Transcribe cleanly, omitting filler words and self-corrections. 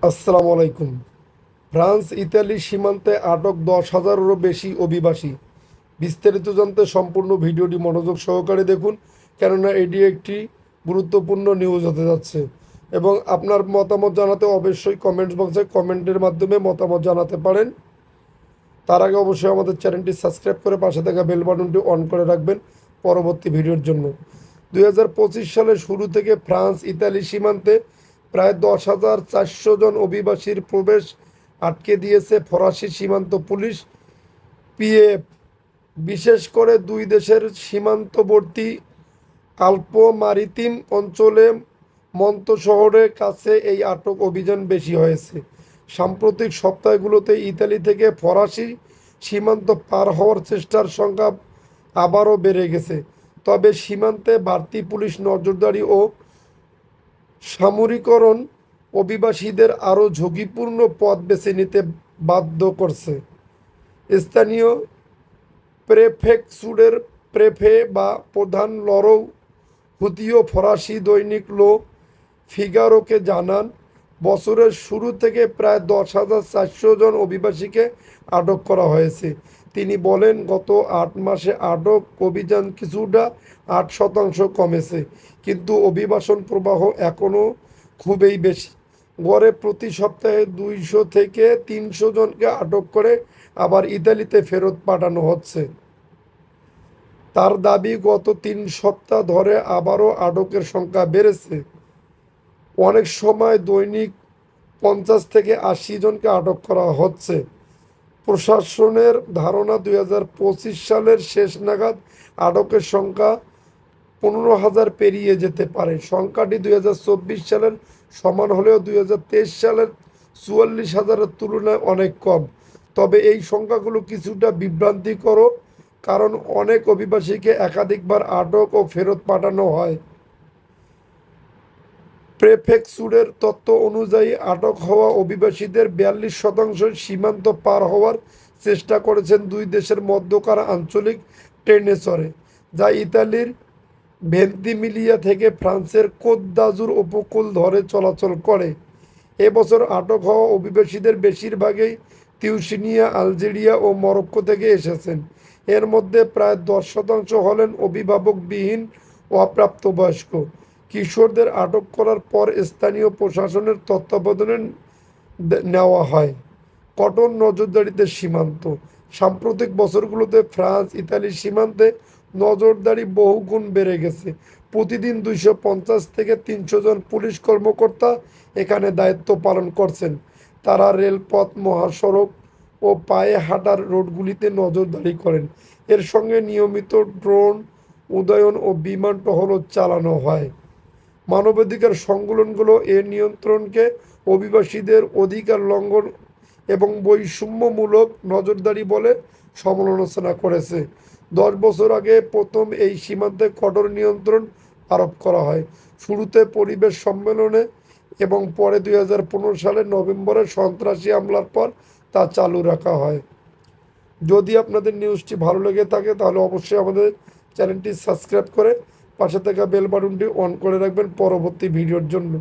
আসসালামু আলাইকুম। France Italy সীমান্তে আটক 10,000-এরও বেশি অভিবাসী। বিস্তারিত জানতে সম্পূর্ণ ভিডিওটি মনোযোগ সহকারে দেখুন, কেননা এটি একটি গুরুত্বপূর্ণ নিউজ হতে যাচ্ছে। এবং আপনার মতামত জানাতে অবশ্যই কমেন্টস বক্সে কমেন্টের মাধ্যমে মতামত জানাতে পারেন। তার আগে অবশ্যই আমাদের চ্যানেলটি সাবস্ক্রাইব করে পাশে থাকা বেল বাটনটি অন করে রাখবেন পরবর্তী ভিডিওর জন্য। 2025 সালের শুরু থেকে ফ্রান্স ইতালি সীমান্তে প্রায় 10,400 জন অভিবাসীর প্রবেশ আটকে দিয়েছে ফরাসি সীমান্ত পুলিশ পিএফ। বিশেষ করে দুই দেশের সীমান্তবর্তী আলপো মারিতিম অঞ্চলে মন্ত শহরের কাছে এই আটক অভিযান বেশি হয়েছে। সাম্প্রতিক সপ্তাহগুলোতে ইতালি থেকে ফরাসি সীমান্ত পার হওয়ার চেষ্টার সংখ্যা আবারও বেড়ে গেছে। তবে সীমান্তে বাড়তি পুলিশ নজরদারি ও সামরিকরণ অভিবাসীদের আরও ঝুঁকিপূর্ণ পথ বেছে নিতে বাধ্য করছে। স্থানীয় প্রেফেকচুরের প্রেফে বা প্রধান লরৌ হুতিও ফরাসি দৈনিক লো ফিগারোকে জানান, বছরের শুরু থেকে প্রায় 10,400 জন অভিবাসীকে আটক করা হয়েছে। তিনি বলেন, গত 8 মাসে আটক অভিযান কিছুটা 8% কমেছে, কিন্তু অভিবাসন প্রবাহ এখনও খুবই বেশি। গড়ে প্রতি সপ্তাহে 200 থেকে 300 জনকে আটক করে আবার ইতালিতে ফেরত পাঠানো হচ্ছে। তার দাবি, গত 3 সপ্তাহ ধরে আবারও আটকের সংখ্যা বেড়েছে। অনেক সময় দৈনিক 50 থেকে 80 জনকে আটক করা হচ্ছে। প্রশাসনের ধারণা, 2025 সালের শেষ নাগাদ আটকের সংখ্যা 15,000 পেরিয়ে যেতে পারে। সংখ্যাটি 2024 সালের সমান হলেও 2023 সালের 44,000-এর তুলনায় অনেক কম। তবে এই সংখ্যাগুলো কিছুটা বিভ্রান্তিকর, কারণ অনেক অভিবাসীকে একাধিকবার আটক ও ফেরত পাঠানো হয়। প্রেফেকচুরের তথ্য অনুযায়ী আটক হওয়া অভিবাসীদের 42% সীমান্ত পার হওয়ার চেষ্টা করেছেন দুই দেশের মধ্যকার আঞ্চলিক ট্রেনে চড়ে, যা ইতালির ভেন্তিমিলিয়া থেকে ফ্রান্সের কোত দাজুর উপকূল ধরে চলাচল করে। এবছর আটক হওয়া অভিবাসীদের বেশিরভাগই তিউনিসিয়া, আলজেরিয়া ও মরক্কো থেকে এসেছেন। এর মধ্যে প্রায় 10% হলেন অভিভাবকবিহীন ও অপ্রাপ্তবয়স্ক। কিশোরদের আটক করার পর স্থানীয় প্রশাসনের তত্ত্বাবধানে নেওয়া হয়। কঠোর নজরদারিতে সীমান্ত। সাম্প্রতিক বছরগুলোতে ফ্রান্স ইতালি সীমান্তে নজরদারি বহুগুণ বেড়ে গেছে। প্রতিদিন 250 থেকে 300 জন পুলিশ কর্মকর্তা এখানে দায়িত্ব পালন করছেন। তারা রেলপথ, মহাসড়ক ও পায়ে হাঁটার রোডগুলিতে নজরদারি করেন। এর সঙ্গে নিয়মিত ড্রোন উড্ডয়ন ও বিমান টহলও চালানো হয়। মানবাধিকার সংগঠনগুলো এ নিয়ন্ত্রণকে অভিবাসীদের অধিকার লঙ্ঘন এবং বৈষম্যমূলক নজরদারি বলে সমালোচনা করেছে। 10 বছর আগে প্রথম এই সীমান্তে কঠোর নিয়ন্ত্রণ আরোপ করা হয়, শুরুতে পরিবেশ সম্মেলনে এবং পরে 2015 সালের নভেম্বরে সন্ত্রাসী হামলার পর তা চালু রাখা হয়। যদি আপনাদের নিউজটি ভালো লেগে থাকে তাহলে অবশ্যই আমাদের চ্যানেলটি সাবস্ক্রাইব করে পাশে থাকা বেল বাটনটি অন করে রাখবেন পরবর্তী ভিডিওর জন্য।